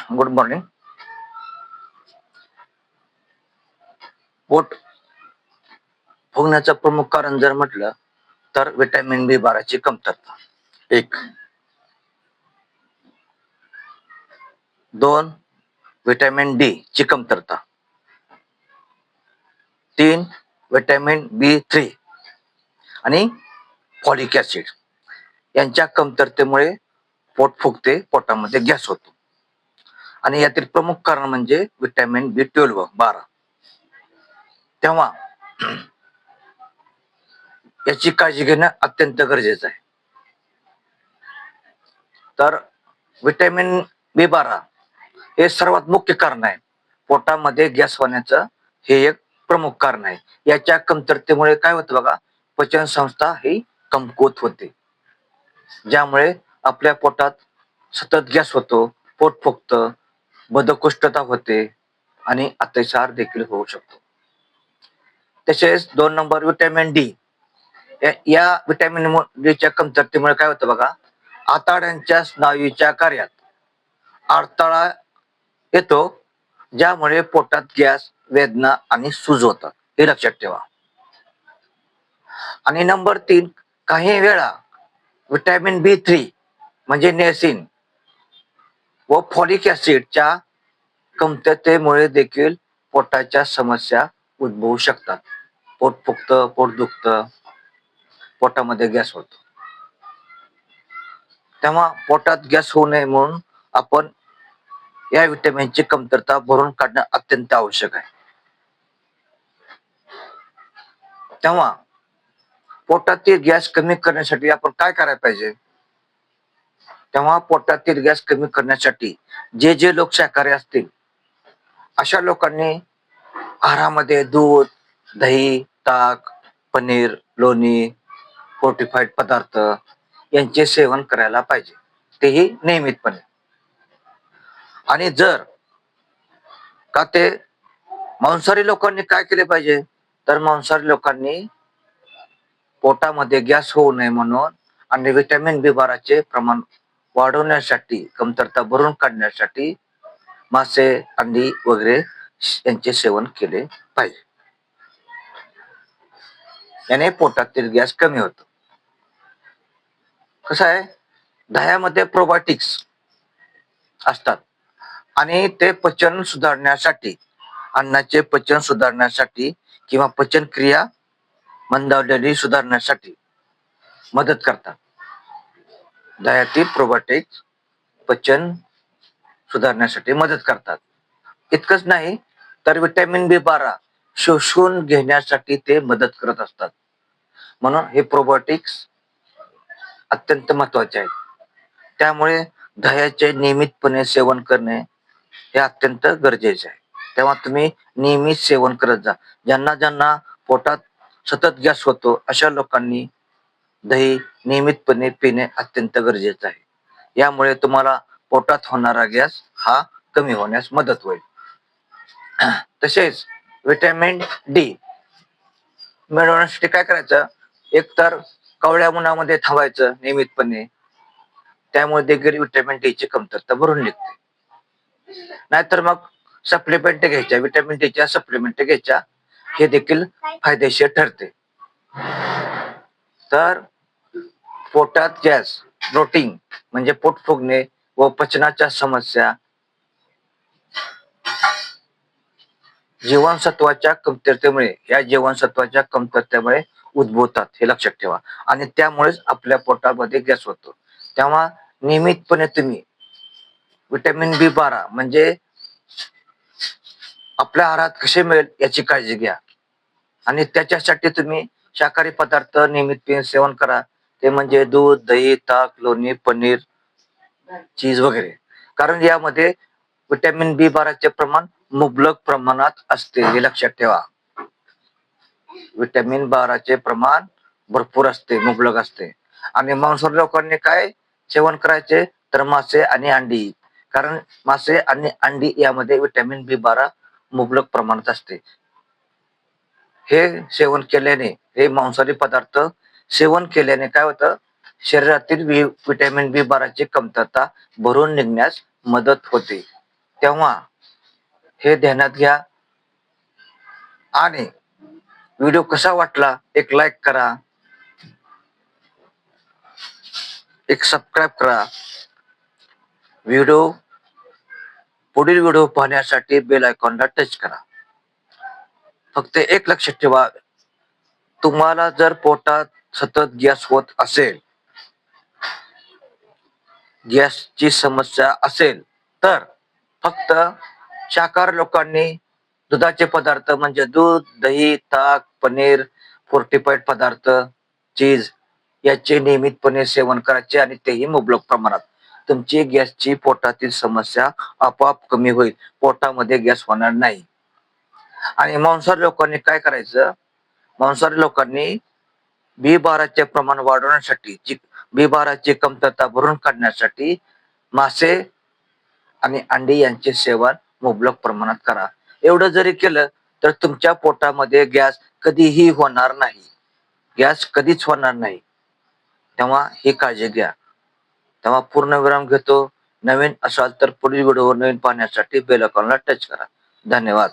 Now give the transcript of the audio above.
Good morning. पोट फुगण्याचं प्रमुख कारण जर म्हटलं तर विटॅमिन B12 ची कमतरता. 1. 2. विटॅमिन D ची कमतरता. 3. विटॅमिन B3 आणि फॉलिक ऍसिड यांच्या कमतरतेमुळे पोट फुगते, पोटामध्ये गॅस होतो. आणि यातील प्रमुख कारण म्हणजे विटॅमिन B12 तेव्हा याची काळजी घेणं अत्यंत गरजेचं आहे. तर विटॅमिन B12 हे सर्वात मुख्य कारण आहे. पोटामध्ये गॅस होण्याचं हे एक प्रमुख कारण आहे. याच्या कमतरतेमुळे काय होतं बघा, पचन संस्था ही कमकुवत होते, ज्यामुळे आपल्या पोटात सतत गॅस होतो, पोट फुगतं, बद्धकोष्ठता होते आणि अतिसार देखील होऊ शकतो. तसेच 2 नंबर विटॅमिन D या विटॅमिन डीच्या कमतरतेमुळे काय होतं बघा, आतड्यांच्या स्नायूच्या कार्यात अडथळा येतो, ज्यामुळे पोटात गॅस, वेदना आणि सूज होतात. हे लक्षात ठेवा. आणि नंबर 3, काही वेळा विटॅमिन B3 म्हणजे नियासिन व फॉलिक ऍसिडच्या कमतरतेमुळे देखील पोटाच्या समस्या उद्भवू शकतात. पोट फुगतं, पोट दुखतं, पोटामध्ये गॅस होतो. तेव्हा पोटात गॅस होऊ नये म्हणून आपण या विटॅमिनची कमतरता भरून काढणं अत्यंत आवश्यक आहे. तेव्हा पोटातील गॅस कमी करण्यासाठी आपण काय करायला पाहिजे? तेव्हा पोटातील गॅस कमी करण्यासाठी जे लोक शाकाहारी असतील अशा लोकांनी आहारामध्ये दूध, दही, ताक, पनीर, लोणी, फोर्टिफाईड पदार्थ यांचे सेवन करायला पाहिजे, तेही नियमितपणे. आणि जर का ते मांसाहारी लोकांनी काय केले पाहिजे, तर मांसाहारी लोकांनी पोटामध्ये गॅस होऊ नये म्हणून आणि विटॅमिन B12 चे प्रमाण वाढवण्यासाठी, कमतरता भरून काढण्यासाठी मासे, अंडी वगैरे यांचे सेवन केले पाहिजे. याने पोटातील गॅस कमी होतो. कसं आहे, दह्यामध्ये प्रोबायोटिक्स असतात आणि ते पचन सुधारण्यासाठी, अन्नाचे पचन सुधारण्यासाठी किंवा पचन क्रिया मंदावलेली सुधारण्यासाठी मदत करतात. दह्यातील प्रोबायोटिक्स पचन सुधारण्यासाठी मदत करतात. इतकंच नाही तर विटॅमिन B12 शोषून घेण्यासाठी ते मदत करत असतात. म्हणून हे प्रोबायोटिक्स अत्यंत महत्वाचे आहेत. त्यामुळे दह्याचे नियमितपणे सेवन करणे हे अत्यंत गरजेचे आहे. तेव्हा तुम्ही नियमित सेवन करत जा. ज्यांना पोटात सतत गॅस होतो अशा लोकांनी दही नियमितपणे पिणे अत्यंत गरजेचं आहे. यामुळे तुम्हाला पोटात होणारा गॅस हा कमी होण्यास मदत होईल. तसेच विटॅमिन D मिळवण्यासाठी काय करायचं, एकतर कवळ्या उन्हामध्ये थांबायचं नियमितपणे, त्यामुळे देखील विटॅमिन D ची कमतरता भरून निघते. नाहीतर मग सप्लिमेंट घ्यायच्या, विटॅमिन D च्या सप्लिमेंट घ्यायच्या, हे देखील फायदेशीर ठरते. तर पोटात गॅस, ब्लोटिंग म्हणजे पोट फुगणे व पचनाच्या समस्या जीवनसत्वाच्या कमतरतेमुळे उद्भवतात, हे लक्षात ठेवा. आणि त्यामुळेच आपल्या पोटामध्ये गॅस होतो. तेव्हा नियमितपणे तुम्ही विटॅमिन B12 म्हणजे आपल्या आहारात कसे मिळेल याची काळजी घ्या. आणि त्याच्यासाठी तुम्ही शाकाहारी पदार्थ नियमितपणे सेवन करा. ते म्हणजे दूध, दही, ताक, लोणी, पनीर, चीज वगैरे. कारण यामध्ये विटॅमिन B12 चे प्रमाण मुबलक प्रमाणात असते, हे लक्षात ठेवा. विटॅमिन B12 चे प्रमाण भरपूर असते, मुबलक असते. आणि मांसाहारी लोकांनी काय सेवन करायचे, तर मासे आणि अंडी. कारण मासे आणि अंडी यामध्ये विटॅमिन B12 मुबलक प्रमाणात असते. हे सेवन केल्याने, हे मांसाहारी पदार्थ सेवन केल्याने काय होतं, शरीरातील विटॅमिन B12 ची कमतरता भरून निघण्यास मदत होते. तेव्हा हे ध्यानात घ्या. आणि व्हिडिओ कसा वाटला एक लाईक करा, एक सबस्क्राईब करा. पुढील व्हिडिओ पाहण्यासाठी बेल आयकॉनला टच करा. फक्त एक लक्षात ठेवा, तुम्हाला जर पोटात सतत गॅस होत असेल, गॅसची समस्या असेल, तर फक्त शाकाहारी लोकांनी दुधाचे पदार्थ म्हणजे दूध, दही, ताक, पनीर, फोर्टिफाईड पदार्थ, चीज याचे नियमितपणे सेवन करायचे आणि तेही मुबलक प्रमाणात. तुमची गॅसची पोटातील समस्या आपोआप कमी होईल. पोटामध्ये गॅस होणार नाही. आणि मांसाहारी लोकांनी काय करायचं? मांसाहारी लोकांनी B12चे प्रमाण वाढवण्यासाठी, B12ची कमतरता भरून काढण्यासाठी मासे आणि अंडी यांचे सेवन मुबलक प्रमाणात करा. एवढं जरी केलं तर तुमच्या पोटामध्ये गॅस कधीही होणार नाही. गॅस कधीच होणार नाही. तेव्हा ही काळजी घ्या. तेव्हा पूर्ण विराम घेतो. नवीन असाल तर पुढील व्हिडिओवर नवीन पाहण्यासाठी बेल आयकॉनला टच करा. धन्यवाद.